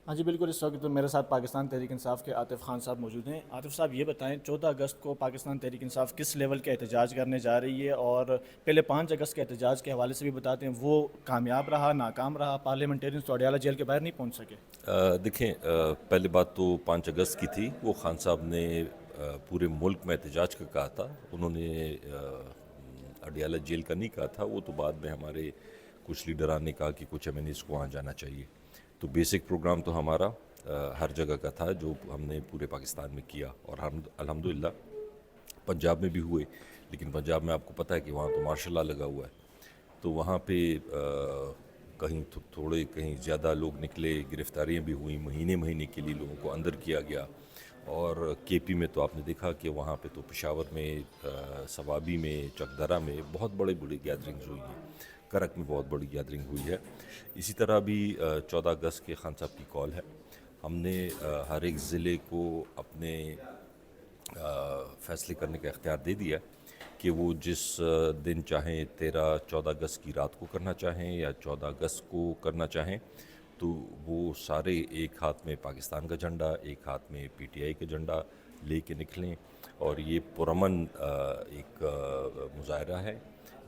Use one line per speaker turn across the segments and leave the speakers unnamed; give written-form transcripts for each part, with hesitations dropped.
ہاں جی بالکل، اس وقت میرے ساتھ پاکستان تحریک انصاف کے عاطف خان صاحب موجود ہیں۔ عاطف صاحب یہ بتائیں 14 اگست کو پاکستان تحریک انصاف کس لیول کا احتجاج کرنے جا رہی ہے، اور پہلے 5 اگست کے احتجاج کے حوالے سے بھی بتاتے ہیں وہ کامیاب رہا ناکام رہا، پارلیمنٹیرینز تو اڈیالہ جیل کے باہر نہیں پہنچ سکے؟
دیکھیں، پہلی بات تو 5 اگست کی تھی، وہ خان صاحب نے پورے ملک میں احتجاج کا کہا تھا، انہوں نے اڈیالہ جیل کا نہیں کہا تھا، وہ تو بعد میں ہمارے کچھ لیڈران نے کہا کہ کچھ ایم این ایز کو وہاں جانا چاہیے۔ تو بیسک پروگرام تو ہمارا ہر جگہ کا تھا جو ہم نے پورے پاکستان میں کیا، اور ہم الحمدللہ پنجاب میں بھی ہوئے، لیکن پنجاب میں آپ کو پتہ ہے کہ وہاں تو مارشل لا لگا ہوا ہے، تو وہاں پہ کہیں تھوڑے کہیں زیادہ لوگ نکلے، گرفتاریاں بھی ہوئیں، مہینے مہینے کے لیے لوگوں کو اندر کیا گیا۔ اور کے پی میں تو آپ نے دیکھا کہ وہاں پہ تو پشاور میں، سوابی میں، چکدرہ میں بہت بڑی گیدرنگز ہوئی ہیں، کرک میں بہت بڑی گیدرنگ ہوئی ہے۔ اسی طرح بھی 14 اگست کے خان صاحب کی کال ہے، ہم نے ہر ایک ضلع کو اپنے فیصلے کرنے کا اختیار دے دیا کہ وہ جس دن چاہیں 14 اگست کی رات کو کرنا چاہیں یا 14 اگست کو کرنا چاہیں، تو وہ سارے ایک ہاتھ میں پاکستان کا جھنڈا، ایک ہاتھ میں پی ٹی آئی کا جھنڈا لے کے نکلیں، اور یہ پرامن ایک مظاہرہ ہے۔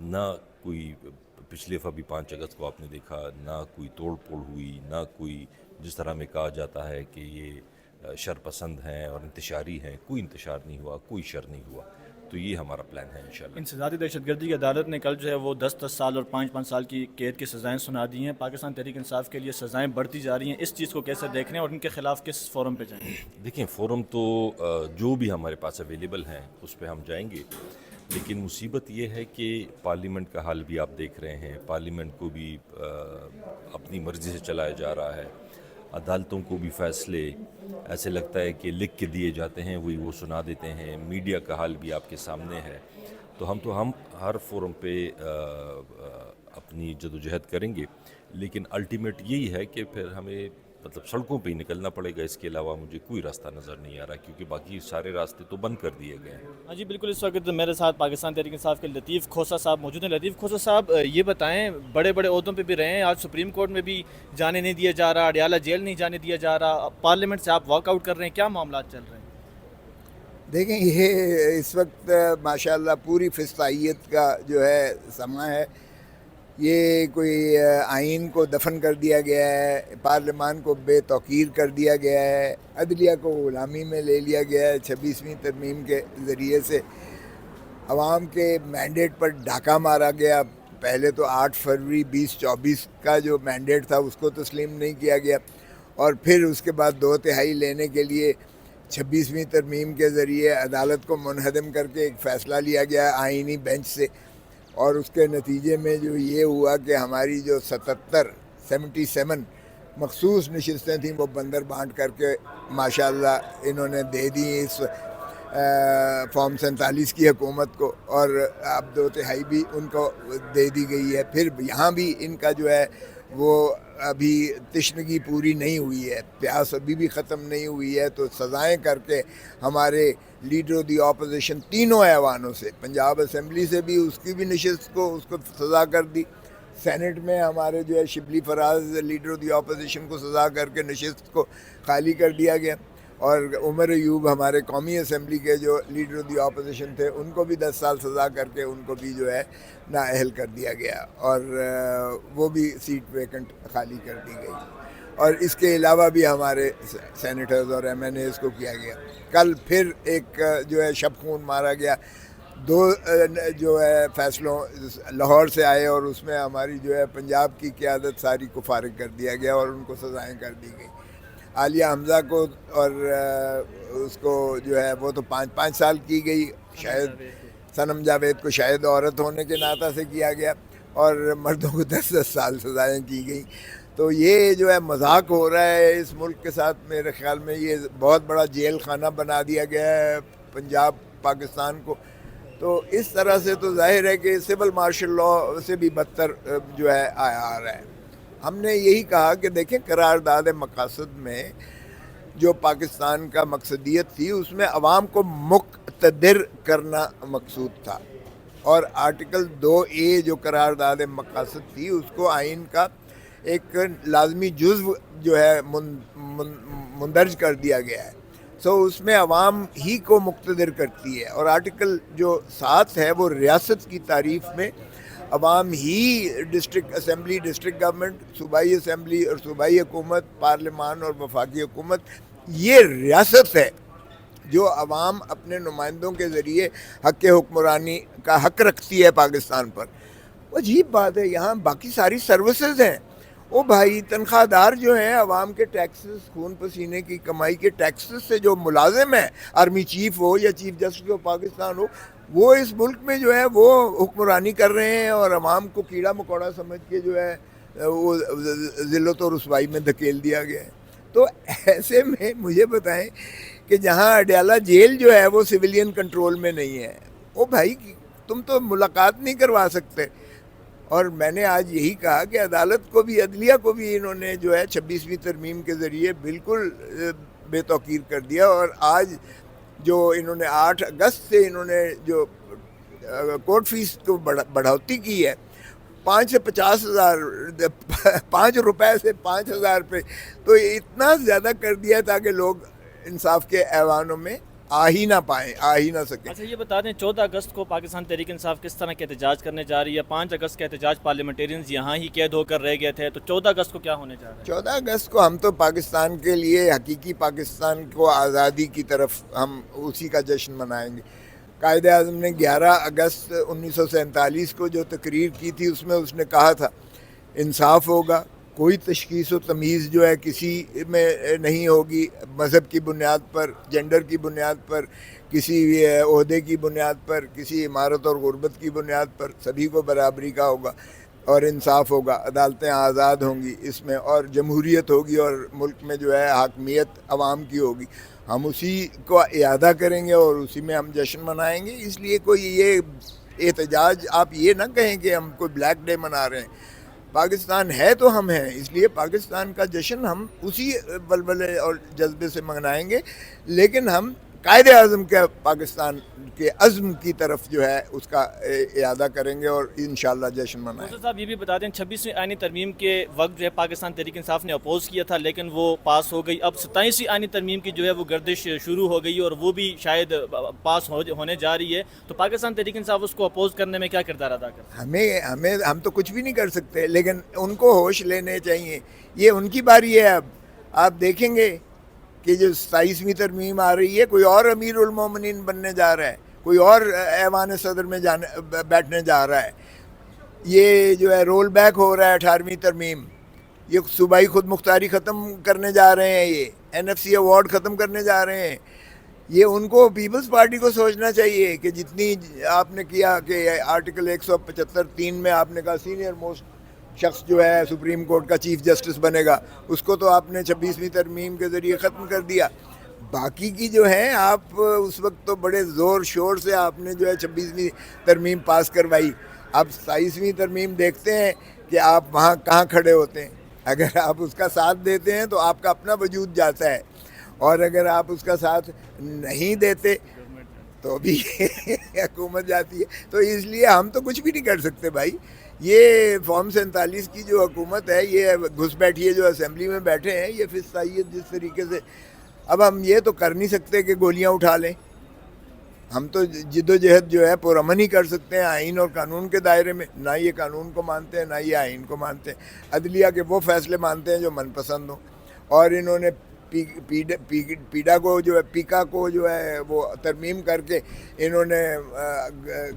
نہ کوئی پچھلے دفعہ بھی 5 اگست کو آپ نے دیکھا، نہ کوئی توڑ پھوڑ ہوئی، نہ کوئی جس طرح میں کہا جاتا ہے کہ یہ شر پسند ہیں اور انتشاری ہیں، کوئی انتشار نہیں ہوا، کوئی شر نہیں ہوا۔ تو یہ ہمارا پلان ہے انشاءاللہ۔
انسدادی دہشت گردی کی عدالت نے کل جو ہے وہ 10 سال اور 5 سال کی قید کی سزائیں سنا دی ہیں۔ پاکستان تحریک انصاف کے لیے سزائیں بڑھتی جا رہی ہیں، اس چیز کو کیسے دیکھ رہے ہیں اور ان کے خلاف کس فورم پہ جائیں گے؟
دیکھیں، فورم تو جو بھی ہمارے پاس اویلیبل ہیں اس پہ ہم جائیں گے، لیکن مصیبت یہ ہے کہ پارلیمنٹ کا حال بھی آپ دیکھ رہے ہیں، پارلیمنٹ کو بھی اپنی مرضی سے چلایا جا رہا ہے، عدالتوں کو بھی فیصلے ایسے لگتا ہے کہ لکھ کے دیے جاتے ہیں، وہی وہ سنا دیتے ہیں، میڈیا کا حال بھی آپ کے سامنے ہے۔ تو ہم ہر فورم پہ اپنی جدوجہد کریں گے، لیکن الٹیمیٹ یہی ہے کہ پھر ہمیں مطلب سڑکوں پہ ہی نکلنا پڑے گا، اس کے علاوہ مجھے کوئی راستہ نظر نہیں آ رہا، کیونکہ باقی سارے راستے تو بند کر دیے گئے ہیں۔
ہاں جی بالکل، اس وقت میرے ساتھ پاکستان تحریک انصاف کے لطیف کھوسہ صاحب موجود ہیں۔ لطیف کھوسہ صاحب یہ بتائیں، بڑے بڑے عہدوں پہ بھی رہے ہیں، آج سپریم کورٹ میں بھی جانے نہیں دیا جا رہا، اڈیالہ جیل نہیں جانے دیا جا رہا، پارلیمنٹ سے آپ واک آؤٹ کر رہے ہیں، کیا معاملات چل رہے ہیں؟
دیکھیں، یہ اس وقت ماشاءاللہ پوری فسطائیت کا جو ہے سماں ہے۔ یہ کوئی آئین کو دفن کر دیا گیا ہے، پارلیمان کو بے توقیر کر دیا گیا ہے، عدلیہ کو غلامی میں لے لیا گیا ہے 26ویں ترمیم کے ذریعے سے، عوام کے مینڈیٹ پر ڈاکہ مارا گیا۔ پہلے تو 8 فروری 2024 کا جو مینڈیٹ تھا اس کو تسلیم نہیں کیا گیا، اور پھر اس کے بعد 2/3 لینے کے لیے 26ویں ترمیم کے ذریعے عدالت کو منہدم کر کے ایک فیصلہ لیا گیا آئینی بینچ سے، اور اس کے نتیجے میں جو یہ ہوا کہ ہماری جو 77 مخصوص نشستیں تھیں وہ بندر بانٹ کر کے ماشاءاللہ انہوں نے دے دی اس فارم 47 کی حکومت کو، اور اب 2/3 بھی ان کو دے دی گئی ہے۔ پھر یہاں بھی ان کا جو ہے وہ ابھی تشنگی پوری نہیں ہوئی ہے، پیاس ابھی بھی ختم نہیں ہوئی ہے، تو سزائیں کر کے ہمارے لیڈر آف دی اپوزیشن تینوں ایوانوں سے، پنجاب اسمبلی سے بھی اس کی بھی نشست کو اس کو سزا کر دی، سینٹ میں ہمارے جو ہے Shibli Faraz leader of the opposition کو سزا کر کے نشست کو خالی کر دیا گیا، اور عمر ایوب ہمارے قومی اسمبلی کے جو لیڈر آف دی اپوزیشن تھے ان کو بھی 10 سال سزا کر کے ان کو بھی جو ہے نااہل کر دیا گیا، اور وہ بھی سیٹ ویکنٹ خالی کر دی گئی، اور اس کے علاوہ بھی ہمارے سینیٹرز اور ایم این ایز کو کیا گیا۔ کل پھر ایک جو ہے شب خون مارا گیا، 2 جو ہے فیصلوں لاہور سے آئے، اور اس میں ہماری جو ہے پنجاب کی قیادت ساری کو فارغ کر دیا گیا اور ان کو سزائیں کر دی گئی۔ عالیہ حمزہ کو اور اس کو جو ہے وہ تو 5 سال کی گئی، شاید صنم جاوید کو شاید عورت ہونے کے ناطہ سے کیا گیا، اور مردوں کو 10 سال سزائیں کی گئیں۔ تو یہ جو ہے مذاق ہو رہا ہے اس ملک کے ساتھ، میرے خیال میں یہ بہت بڑا جیل خانہ بنا دیا گیا ہے پنجاب پاکستان کو۔ تو اس طرح سے تو ظاہر ہے کہ سول مارشل لاء سے بھی بدتر جو ہے آ رہا ہے۔ ہم نے یہی کہا کہ دیکھیں، قرارداد مقاصد میں جو پاکستان کا مقصدیت تھی اس میں عوام کو مقتدر کرنا مقصود تھا، اور آرٹیکل 2A جو قرارداد مقاصد تھی اس کو آئین کا ایک لازمی جزو جو ہے مندرج کر دیا گیا ہے. سو اس میں عوام ہی کو مقتدر کرتی ہے, اور آرٹیکل جو 7 ہے وہ ریاست کی تعریف میں عوام ہی ڈسٹرکٹ اسمبلی, ڈسٹرکٹ گورنمنٹ, صوبائی اسمبلی اور صوبائی حکومت, پارلیمان اور وفاقی حکومت, یہ ریاست ہے جو عوام اپنے نمائندوں کے ذریعے حق حکمرانی کا حق رکھتی ہے پاکستان پر. عجیب بات ہے, یہاں باقی ساری سروسز ہیں. وہ بھائی تنخواہ دار جو ہیں عوام کے ٹیکسز, خون پسینے کی کمائی کے ٹیکسز سے جو ملازم ہیں, آرمی چیف ہو یا چیف جسٹس آف پاکستان ہو, وہ اس ملک میں جو ہے وہ حکمرانی کر رہے ہیں اور عوام کو کیڑا مکوڑا سمجھ کے جو ہے وہ ذلت و رسوائی میں دھکیل دیا گیا ہے. تو ایسے میں مجھے بتائیں کہ جہاں اڈیالہ جیل جو ہے وہ سویلین کنٹرول میں نہیں ہے, وہ بھائی تم تو ملاقات نہیں کروا سکتے. اور میں نے آج یہی کہا کہ عدالت کو بھی, عدلیہ کو بھی انہوں نے جو ہے 26ویں ترمیم کے ذریعے بالکل بے توقیر کر دیا. اور آج جو انہوں نے 8 اگست سے انہوں نے جو کورٹ فیس کو بڑھوتی کی ہے 5 سے 50,000, 5 روپے سے 5,000 پہ, تو اتنا زیادہ کر دیا تاکہ لوگ انصاف کے ایوانوں میں آ ہی نہ پائیں, آ ہی نہ سکیں.
اچھا یہ بتا دیں 14 اگست کو پاکستان تحریک انصاف کس طرح کے احتجاج کرنے جا رہی ہے؟ 5 اگست کا احتجاج پارلیمنٹیرینز یہاں ہی قید ہو کر رہ گئے تھے, تو 14 اگست کو کیا ہونے جا رہا ہے؟
14 اگست کو ہم تو پاکستان کے لیے, حقیقی پاکستان کو آزادی کی طرف ہم اسی کا جشن منائیں گے. قائد اعظم نے 11 اگست 1947 کو جو تقریر کی تھی اس میں اس نے کہا تھا انصاف ہوگا, کوئی تشخیص و تمیز جو ہے کسی میں نہیں ہوگی, مذہب کی بنیاد پر, جنڈر کی بنیاد پر, کسی عہدے کی بنیاد پر, کسی عمارت اور غربت کی بنیاد پر, سبھی کو برابری کا ہوگا اور انصاف ہوگا, عدالتیں آزاد ہوں گی اس میں, اور جمہوریت ہوگی اور ملک میں جو ہے حاکمیت عوام کی ہوگی. ہم اسی کو اعادہ کریں گے اور اسی میں ہم جشن منائیں گے. اس لیے کوئی یہ احتجاج آپ یہ نہ کہیں کہ ہم کوئی بلیک ڈے منا رہے ہیں. پاکستان ہے تو ہم ہیں, اس لیے پاکستان کا جشن ہم اسی ولولے اور جذبے سے منائیں گے, لیکن ہم قائد اعظم کے پاکستان کے عزم کی طرف جو ہے اس کا اعادہ کریں گے اور انشاءاللہ جشن منائیں گے.
صاحب یہ بھی بتا دیں 26ویں آئینی ترمیم کے وقت جو ہے پاکستان تحریک انصاف نے اپوز کیا تھا لیکن وہ پاس ہو گئی. اب 27ویں آئینی ترمیم کی جو ہے وہ گردش شروع ہو گئی اور وہ بھی شاید پاس ہونے جا رہی ہے, تو پاکستان تحریک انصاف اس کو اپوز کرنے میں کیا کردار ادا کرتا ہے؟
ہم تو کچھ بھی نہیں کر سکتے, لیکن ان کو ہوش لینے چاہیے, یہ ان کی باری ہے. اب آپ دیکھیں گے کہ جو 27ویں ترمیم آ رہی ہے, کوئی اور امیر المومنین بننے جا رہا ہے, کوئی اور ایوان صدر میں بیٹھنے جا رہا ہے. یہ جو ہے رول بیک ہو رہا ہے 18ویں ترمیم, یہ صوبائی خود مختاری ختم کرنے جا رہے ہیں, یہ NFC ایوارڈ ختم کرنے جا رہے ہیں. یہ ان کو پیپلز پارٹی کو سوچنا چاہیے کہ جتنی آپ نے کیا کہ آرٹیکل 175(3) میں آپ نے کہا سینئر موسٹ شخص جو ہے سپریم کورٹ کا چیف جسٹس بنے گا, اس کو تو آپ نے 26ویں ترمیم کے ذریعے ختم کر دیا. باقی کی جو ہیں آپ اس وقت تو بڑے زور شور سے آپ نے جو ہے 26ویں ترمیم پاس کروائی. اب 27ویں ترمیم دیکھتے ہیں کہ آپ وہاں کہاں کھڑے ہوتے ہیں. اگر آپ اس کا ساتھ دیتے ہیں تو آپ کا اپنا وجود جاتا ہے, اور اگر آپ اس کا ساتھ نہیں دیتے تو بھی حکومت جاتی ہے. تو اس لیے ہم تو کچھ بھی نہیں کر سکتے بھائی. یہ فارم 47 کی جو حکومت ہے, یہ گھس بیٹھی ہے جو اسمبلی میں بیٹھے ہیں, یہ فسطائیت جس طریقے سے, اب ہم یہ تو کر نہیں سکتے کہ گولیاں اٹھا لیں. ہم تو جد و جہد جو ہے پرامن ہی کر سکتے ہیں آئین اور قانون کے دائرے میں. نہ یہ قانون کو مانتے ہیں نہ یہ آئین کو مانتے ہیں. عدلیہ کے وہ فیصلے مانتے ہیں جو من پسند ہوں, اور انہوں نے پیڈا کو جو ہے, پیکا کو جو ہے وہ ترمیم کر کے انہوں نے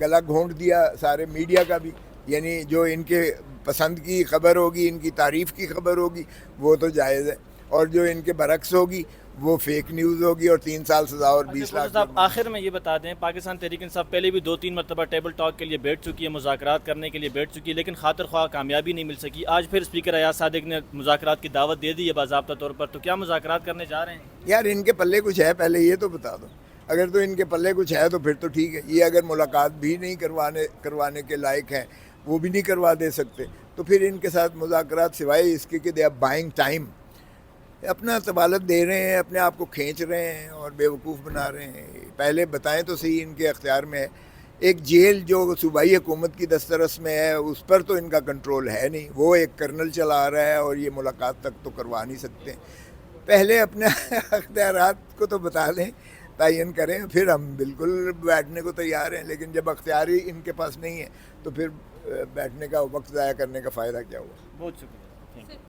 گلا گھونٹ دیا سارے میڈیا کا بھی. یعنی جو ان کے پسند کی خبر ہوگی, ان کی تعریف کی خبر ہوگی, وہ تو جائز ہے, اور جو ان کے برعکس ہوگی وہ فیک نیوز ہوگی اور 3 سال سزا اور 20 لاکھ.
صاحب آخر میں یہ بتا دیں, پاکستان تحریک انصاف پہلے بھی 2-3 مرتبہ ٹیبل ٹاک کے لیے بیٹھ چکی ہے, مذاکرات کرنے کے لیے بیٹھ چکی ہے, لیکن خاطر خواہ کامیابی نہیں مل سکی. آج پھر اسپیکر ایاز صادق نے مذاکرات کی دعوت دے دی ہے باضابطہ طور پر, تو کیا مذاکرات کرنے جا رہے ہیں؟
یار ان کے پلے کچھ ہے, پہلے یہ تو بتا دو. اگر تو ان کے پلے کچھ ہے تو پھر تو ٹھیک ہے. یہ اگر ملاقات بھی نہیں کروانے کے لائق ہیں, وہ بھی نہیں کروا دے سکتے, تو پھر ان کے ساتھ مذاکرات سوائے اس کے کہ دے آر بائنگ ٹائم, اپنا طبالت دے رہے ہیں, اپنے آپ کو کھینچ رہے ہیں اور بیوقوف بنا رہے ہیں. پہلے بتائیں تو صحیح ان کے اختیار میں ہے ایک جیل جو صوبائی حکومت کی دسترس میں ہے اس پر تو ان کا کنٹرول ہے نہیں، وہ ایک کرنل چلا رہا ہے اور یہ ملاقات تک تو کروا نہیں سکتے. پہلے اپنے اختیارات کو تو بتا دیں، تعین کریں، پھر ہم بالکل بیٹھنے کو تیار ہیں. لیکن جب اختیاری ان کے پاس نہیں ہے تو پھر بیٹھنے کا وقت ضائع کرنے کا فائدہ کیا ہوا؟
بہت شکریہ.